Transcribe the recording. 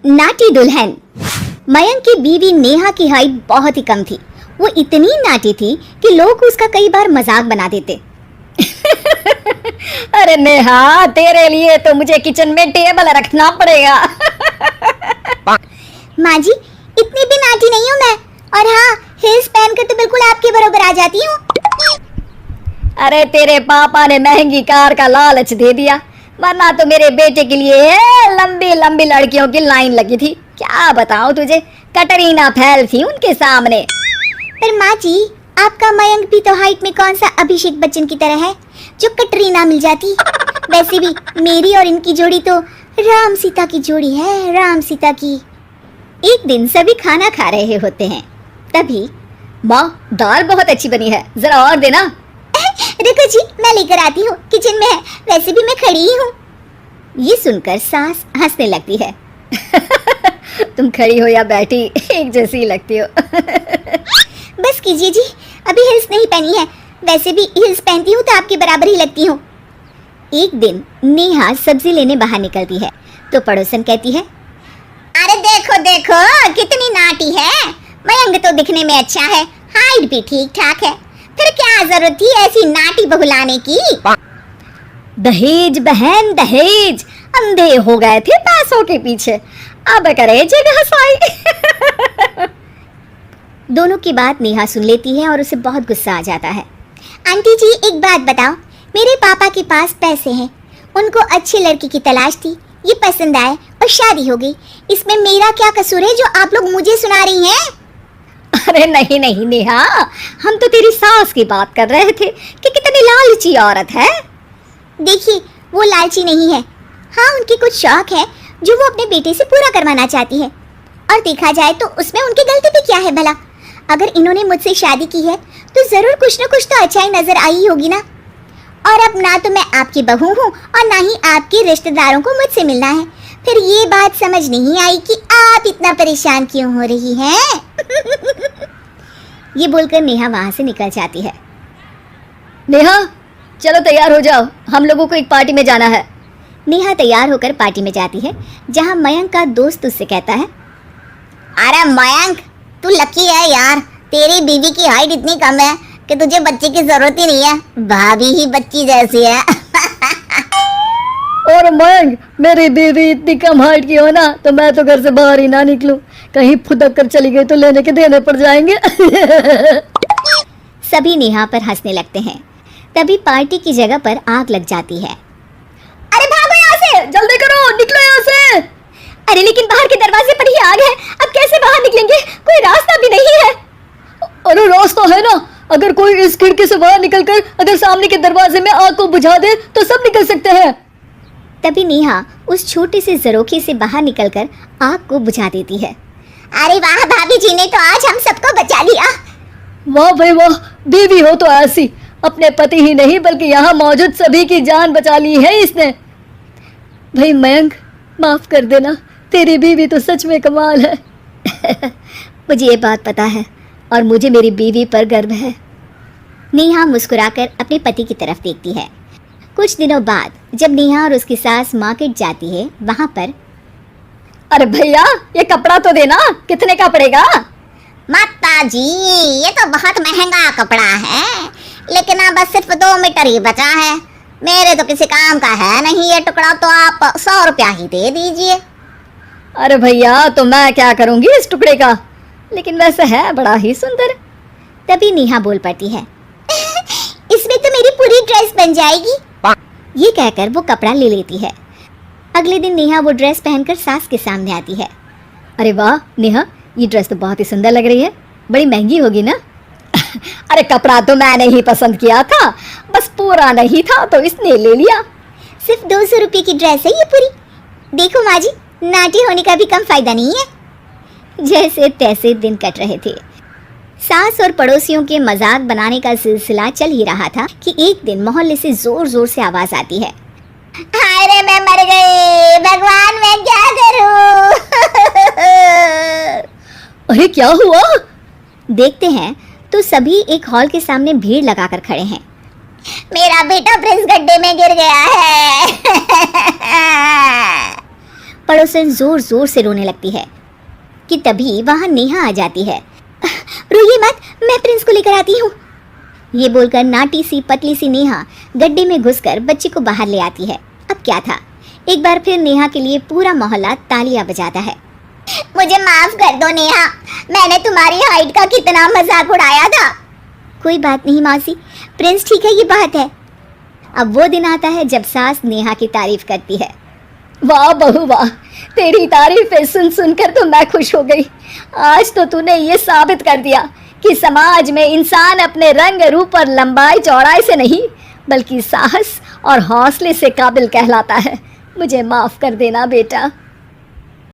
नाटी दुल्हन। मयंक की बीवी नेहा की हाइट बहुत ही कम थी। वो इतनी नाटी थी कि लोग उसका कई बार मजाक बना देते। अरे नेहा, तेरे लिए तो मुझे किचन में टेबल रखना पड़ेगा। माँ जी, इतनी भी नाटी नहीं हूँ मैं। और हाँ, हिल्स पहनकर तो बिल्कुल आपके बराबर आ जाती हूँ। अरे तेरे पापा ने महंगी कार का लालच दे दिया, वरना तो मेरे बेटे के लिए लंबी लंबी लड़कियों की लाइन लगी थी। क्या बताऊं तुझे, कटरीना फैल थी उनके सामने। पर माँ जी, आपका मयंक भी तो हाइट में कौन सा अभिषेक बच्चन की तरह है जो कटरीना मिल जाती। वैसे भी मेरी और इनकी जोड़ी तो राम सीता की जोड़ी है, राम सीता की। एक दिन सभी खाना खा रहे होते हैं, तभी माँ, दाल बहुत अच्छी बनी है, जरा और देना। रुको जी, मैं लेकर आती हूँ, किचन में है, वैसे भी मैं खड़ी ही हूँ। ये सुनकर सास हंसने लगती है। तुम खड़ी हो या बैठी, एक जैसी लगती हो। बस कीजिए जी, अभी हिल्स नहीं पहनी है, वैसे भी हिल्स पहनती हूँ तो आपके बराबर ही लगती हूँ। एक दिन नेहा सब्जी लेने बाहर निकलती है तो पड़ोसन कहती है, अरे देखो देखो कितनी नाटी है। मयंक तो दिखने में अच्छा है, हाइट भी ठीक ठाक है, फिर क्या जरूरत थी ऐसी नाटी बहू लाने की। दहेज बहन दहेज, अंधे हो गए थे पैसों के पीछे, अब करे जगह साई। दोनों की बात नेहा सुन लेती है और उसे बहुत गुस्सा आ जाता है। आंटी जी, एक बात बताओ, मेरे पापा के पास पैसे हैं, उनको अच्छी लड़की की तलाश थी, ये पसंद आए और शादी हो गई, इसमें मेरा क्या कसूर है जो आप लोग मुझे सुना रही हैं? अरे नहीं नहीं नेहा, हम तो तेरी सास की बात कर रहे थे कि कितनी लालची औरत है। देखिए, वो लालची नहीं है, हाँ उनके कुछ शौक है जो वो अपने बेटे से पूरा करवाना चाहती है, और देखा जाए तो उसमें उनकी गलती भी क्या है भला। अगर इन्होंने मुझसे शादी की है तो जरूर कुछ न कुछ तो अच्छाई नजर आई होगी ना। और अब ना तो मैं आपकी बहू हूँ और ना ही आपके रिश्तेदारों को मुझसे मिलना है, फिर ये बात समझ नहीं आई कि आप इतना परेशान क्यों हो रही हैं। ये बोलकर नेहा वहां से निकल जाती है। नेहा, चलो तैयार हो जाओ, हम लोगों को एक पार्टी में जाना है। नेहा तैयार होकर पार्टी में जाती है, जहां मयंक का दोस्त उससे कहता है, अरे मयंक, तू लकी है यार, तेरी बीवी की हाइट इतनी कम है कि तुझे बच्चे की जरूरत ही नहीं है, भाभी ही बच्ची जैसी है। और मयंक, मेरी बीवी इतनी कम हाइट की हो ना तो मैं तो घर से बाहर ही ना निकलूं, कहीं फुदक कर चली गई तो लेने के देने पड़ जाएंगे। सभी नेहा पर हंसने लगते हैं। तभी पार्टी की जगह पर आग लग जाती है। अरे भागो यहाँ से, जल्दी करो, निकलो यहाँ से। अरे लेकिन बाहर के दरवाजे पर ही आग है, अब कैसे बाहर निकलेंगे, कोई रास्ता भी नहीं है। अरे रास्ता है ना, अगर कोई इस खिड़की से बाहर निकलकर अगर सामने के दरवाजे में आग को बुझा दे तो सब निकल सकते हैं। तभी नेहा उस छोटे से जरोखे से बाहर निकलकर आग को बुझा देती है। अरे वाह, भाभी जी ने तो आज हम सबको बचा लिया। वाह भाई वाह, बीवी हो तो ऐसी, अपने पति ही नहीं बल्कि यहाँ मौजूद सभी की जान बचा ली है इसने। भाई मयंक, माफ कर देना, तेरी बीवी तो सच में कमाल है। मुझे ये बात पता है और मुझे मेरी बीवी पर गर्व है। नेहा मुस्कुराकर अपने पति की तरफ देखती है। कुछ दिनों बाद जब नेहा और उसकी सास मार्केट जाती है, वहाँ पर, अरे भैया, ये कपड़ा तो देना, कितने का पड़ेगा? माता जी, ये तो बहुत महंगा कपड़ा है, लेकिन अब बस सिर्फ 2 मीटर ही बचा है, मेरे तो किसी काम का है नहीं ये टुकड़ा, तो आप 100 रुपया ही दे दीजिए। अरे भैया, तो मैं क्या करूंगी इस टुकड़े का, लेकिन वैसे है बड़ा ही सुंदर। तभी नेहा बोल पड़ती है, इसमें तो मेरी पूरी ड्रेस बन जाएगी। ये कहकर वो कपड़ा ले लेती है। अगले दिन नेहा वो ड्रेस पहनकर सास के सामने आती है। अरे वाह नेहा, ये ड्रेस तो बहुत ही सुंदर लग रही है, बड़ी महंगी होगी ना? अरे कपड़ा तो मैंने ही पसंद किया था, बस पूरा नहीं था तो इसने ले लिया। सिर्फ 200 रुपये की ड्रेस है ये पूरी। देखो माँ जी, नाटी होने का भी कम फायदा नहीं है। जैसे तैसे दिन कट रहे थे। सास और पड़ोसियों के मजाक बनाने का सिलसिला चल ही रहा था कि एक दिन मोहल्ले से जोर जोर से आवाज आती है, हाय रे मैं मर गई, भगवान मैं क्या करूं। अरे क्या हुआ? देखते हैं तो सभी एक हॉल के सामने भीड़ लगाकर खड़े हैं। मेरा बेटा प्रिंस गड्ढे में गिर गया है। पड़ोसन जोर जोर से रोने लगती है कि तभी वहां नेहा आ जाती है। रोइए मत, मैं प्रिंस को लेकर आती हूँ। ये बोलकर नाटी सी पतली सी नेहा गड्ढे में घुसकर बच्चे को बाहर ले आती है। अब क्या था, एक बार फिर नेहा के लिए पूरा मोहल्ला तालियां बजाता है। मुझे माफ कर दो नेहा, मैंने तुम्हारी हाइट का कितना मजाक उड़ाया था। कोई बात नहीं मौसी, प्रिंस ठीक है, ये बात है। अब वो दिन आता है जब सास नेहा की तारीफ करती है। वाह बहू वाह, तेरी तारीफें सुन सुनकर तो मैं खुश हो गई। आज तो तूने ये साबित कर दिया कि समाज में इंसान अपने रंग रूप और लंबाई चौड़ाई से नहीं बल्कि साहस और हौसले से काबिल कहलाता है। मुझे माफ कर देना बेटा।